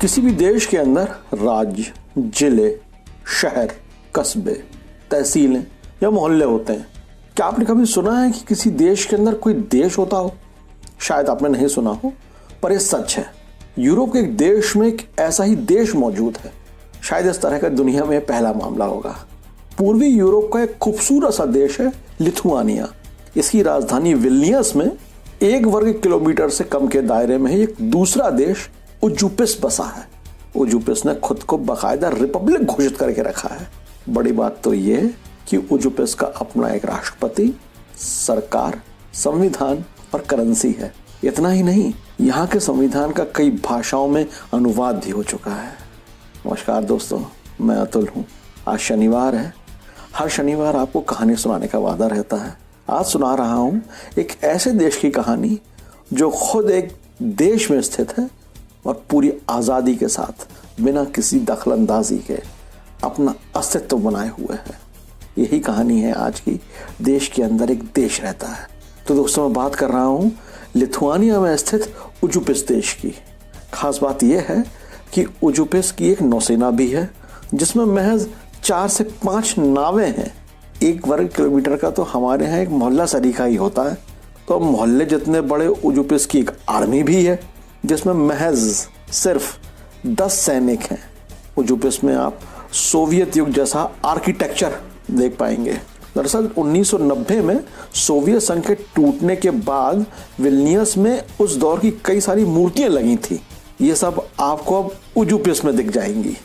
किसी भी देश के अंदर राज्य, जिले, शहर, कस्बे, तहसीलें या मोहल्ले होते हैं। क्या आपने कभी सुना है कि किसी देश के अंदर कोई देश होता हो? शायद आपने नहीं सुना हो, पर यह सच है। यूरोप के एक देश में एक ऐसा ही देश मौजूद है। शायद इस तरह का दुनिया में पहला मामला होगा। पूर्वी यूरोप का एक खूबसूरत सा देश है लिथुआनिया। इसकी राजधानी विल्नियस में 1 वर्ग किलोमीटर से कम के दायरे में एक दूसरा देश उजुपिस बसा है। उजुपिस ने खुद को बाकायदा रिपब्लिक घोषित करके रखा है। बड़ी बात तो यह है कि उजुपिस का अपना एक राष्ट्रपति, सरकार, संविधान और करेंसी है। इतना ही नहीं, यहाँ के संविधान का कई भाषाओं में अनुवाद भी हो चुका है। नमस्कार दोस्तों, मैं अतुल हूँ। आज शनिवार है। हर शनिवार आपको कहानी सुनाने का वादा रहता है। आज सुना रहा हूँ एक ऐसे देश की कहानी जो खुद एक देश में स्थित है और पूरी आज़ादी के साथ बिना किसी दखलंदाजी के अपना अस्तित्व बनाए हुए है। यही कहानी है आज की। देश के अंदर एक देश रहता है। तो दोस्तों, मैं बात कर रहा हूँ लिथुआनिया में स्थित उजुपिस देश की। खास बात यह है कि उजुपिस की एक नौसेना भी है जिसमें महज 4 से 5 नावें हैं। 1 वर्ग किलोमीटर का तो हमारे यहाँ एक मोहल्ला सरीखा ही होता है, तो मोहल्ले जितने बड़े उजुपिस की एक आर्मी भी है जिसमें महज सिर्फ 10 सैनिक हैं। उजुपिस में आप सोवियत युग जैसा आर्किटेक्चर देख पाएंगे। दरअसल 1990 में सोवियत संघ के टूटने के बाद विल्नियस में उस दौर की कई सारी मूर्तियां लगी थी। ये सब आपको अब उजुपिस में दिख जाएंगी।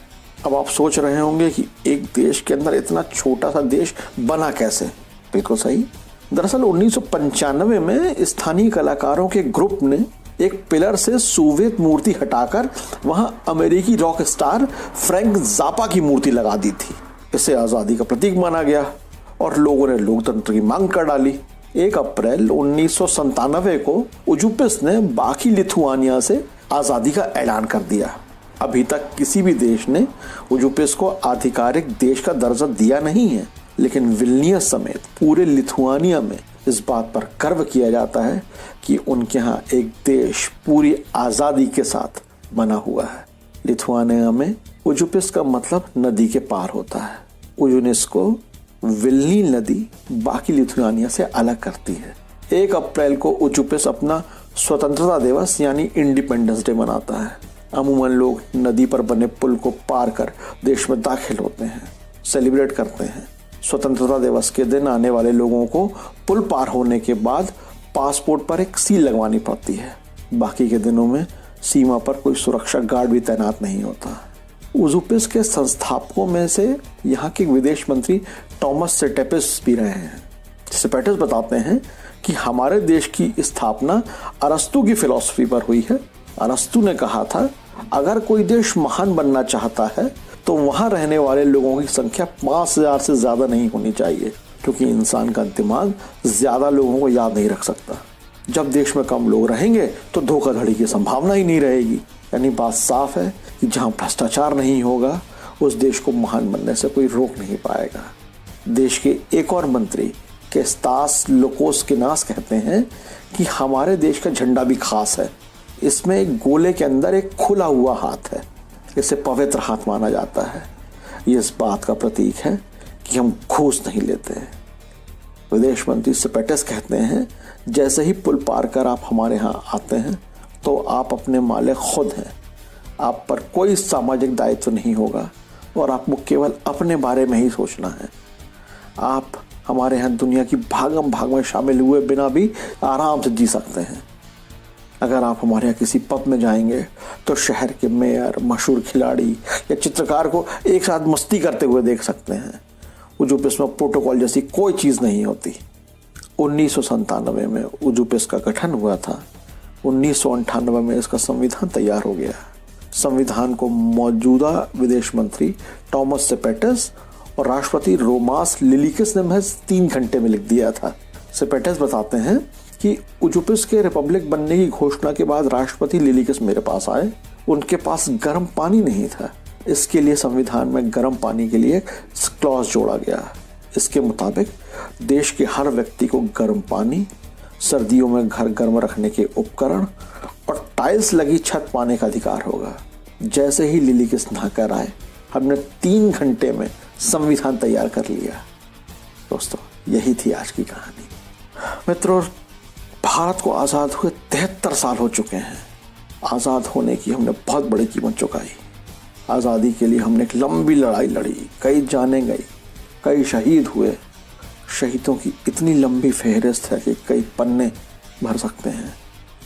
अब आप सोच रहे होंगे कि एक देश के अंदर इतना छोटा सा देश बना कैसे? बिल्कुल सही। दरअसल 1995 में स्थानीय कलाकारों के ग्रुप ने एक पिलर से सोवियत मूर्ति हटाकर वहां अमेरिकी रॉक स्टार फ्रैंक ज़ापा की मूर्ति लगा दी थी। इसे आज़ादी का प्रतीक माना गया और लोगों ने लोकतंत्र की मांग कर डाली। 1 अप्रैल 1997 को उजुपिस ने बाकी लिथुआनिया से आज़ादी का ऐलान कर दिया। अभी तक किसी भी देश ने उजुपिस को आधिकारिक देश का दर्जा दिया नहीं है, लेकिन विल्नियस समेत पूरे लिथुआनिया में इस बात पर गर्व किया जाता है कि उनके यहाँ एक देश पूरी आज़ादी के साथ बना हुआ है। लिथुआनिया में उजुपिस का मतलब नदी के पार होता है। उजुनिस्को विल्नी नदी बाकी लिथुआनिया से अलग करती है। 1 अप्रैल को उजुपिस अपना स्वतंत्रता दिवस यानी इंडिपेंडेंस डे मनाता है। अमूमन लोग नदी पर बने पुल को पार कर देश में दाखिल होते हैं, सेलिब्रेट करते हैं। स्वतंत्रता दिवस के दिन आने वाले लोगों को पुल पार होने के बाद पासपोर्ट पर एक सील लगवानी पड़ती है। बाकी के दिनों में सीमा पर कोई सुरक्षा गार्ड भी तैनात नहीं होता। उजुपिस के संस्थापकों में से यहाँ के विदेश मंत्री टॉमस सेटेपिस भी रहे हैं। सेपेटिस बताते हैं कि हमारे देश की स्थापना अरस्तु की फिलॉसफी पर हुई है। अरस्तु ने कहा था, अगर कोई देश महान बनना चाहता है तो वहां रहने वाले लोगों की संख्या 5000 से ज्यादा नहीं होनी चाहिए, क्योंकि इंसान का दिमाग ज्यादा लोगों को याद नहीं रख सकता। जब देश में कम लोग रहेंगे तो धोखाधड़ी की संभावना ही नहीं रहेगी। यानी बात साफ है कि जहां भ्रष्टाचार नहीं होगा उस देश को महान बनने से कोई रोक नहीं पाएगा। देश के एक और मंत्री केस्तास लुकोस्किनास कहते हैं कि हमारे देश का झंडा भी खास है। इसमें एक गोले के अंदर एक खुला हुआ हाथ है। इसे पवित्र हाथ माना जाता है। ये इस बात का प्रतीक है कि हम घूस नहीं लेते। विदेश मंत्री सेपेटिस कहते हैं, जैसे ही पुल पार कर आप हमारे यहाँ आते हैं तो आप अपने मालिक खुद हैं। आप पर कोई सामाजिक दायित्व नहीं होगा और आपको केवल अपने बारे में ही सोचना है। आप हमारे यहाँ दुनिया की भागम भाग में शामिल हुए बिना भी आराम से जी सकते हैं। अगर आप हमारे यहाँ किसी पब में जाएंगे तो शहर के मेयर, मशहूर खिलाड़ी या चित्रकार को एक साथ मस्ती करते हुए देख सकते हैं। उजुपिस में प्रोटोकॉल जैसी कोई चीज़ नहीं होती। 1997 में उजुपिस का गठन हुआ था। 1998 में इसका संविधान तैयार हो गया। संविधान को मौजूदा विदेश मंत्री टॉमस सेपेटिस और राष्ट्रपति रोमास लिलिकिस ने महज 3 घंटे में लिख दिया था। सेपेटिस बताते हैं कि उजुपिस के रिपब्लिक बनने की घोषणा के बाद राष्ट्रपति लिलिकिस मेरे पास आए। उनके पास गर्म पानी नहीं था। इसके लिए संविधान में गर्म पानी के लिए क्लॉज जोड़ा गया। इसके मुताबिक देश के हर व्यक्ति को गर्म पानी, सर्दियों में घर गर्म रखने के उपकरण और टाइल्स लगी छत पाने का अधिकार होगा। जैसे ही लिली किस नहाकर आए, हमने 3 घंटे में संविधान तैयार कर लिया। दोस्तों, यही थी आज की कहानी। मित्रों, भारत को आज़ाद हुए 73 साल हो चुके हैं। आज़ाद होने की हमने बहुत बड़ी कीमत चुकाई। आज़ादी के लिए हमने एक लंबी लड़ाई लड़ी, कई जाने गई, कई शहीद हुए। शहीदों की इतनी लंबी फहरिस्त है कि कई पन्ने भर सकते हैं।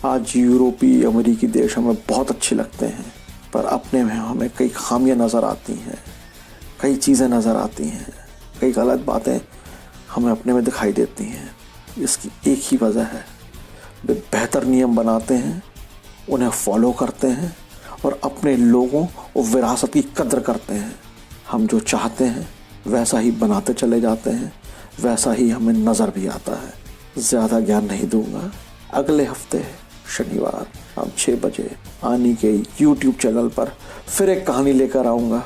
आज यूरोपीय अमेरिकी देश हमें बहुत अच्छे लगते हैं, पर अपने में हमें कई खामियां नज़र आती हैं, कई चीज़ें नज़र आती हैं, कई गलत बातें हमें अपने में दिखाई देती हैं। इसकी एक ही वजह है, वे बेहतर नियम बनाते हैं, उन्हें फॉलो करते हैं और अपने लोगों और विरासत की कद्र करते हैं। हम जो चाहते हैं वैसा ही बनाते चले जाते हैं, वैसा ही हमें नज़र भी आता है। ज़्यादा ज्ञान नहीं दूंगा। अगले हफ्ते शनिवार शाम 6 बजे आनी के YouTube चैनल पर फिर एक कहानी लेकर आऊँगा।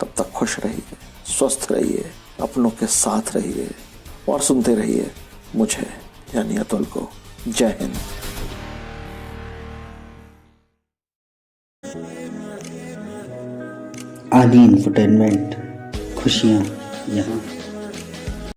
तब तक खुश रहिए, स्वस्थ रहिए, अपनों के साथ रहिए और सुनते रहिए मुझे यानी अतुल को। जय हिंद। आदि इंफोटेनमेंट, खुशियाँ यहाँ।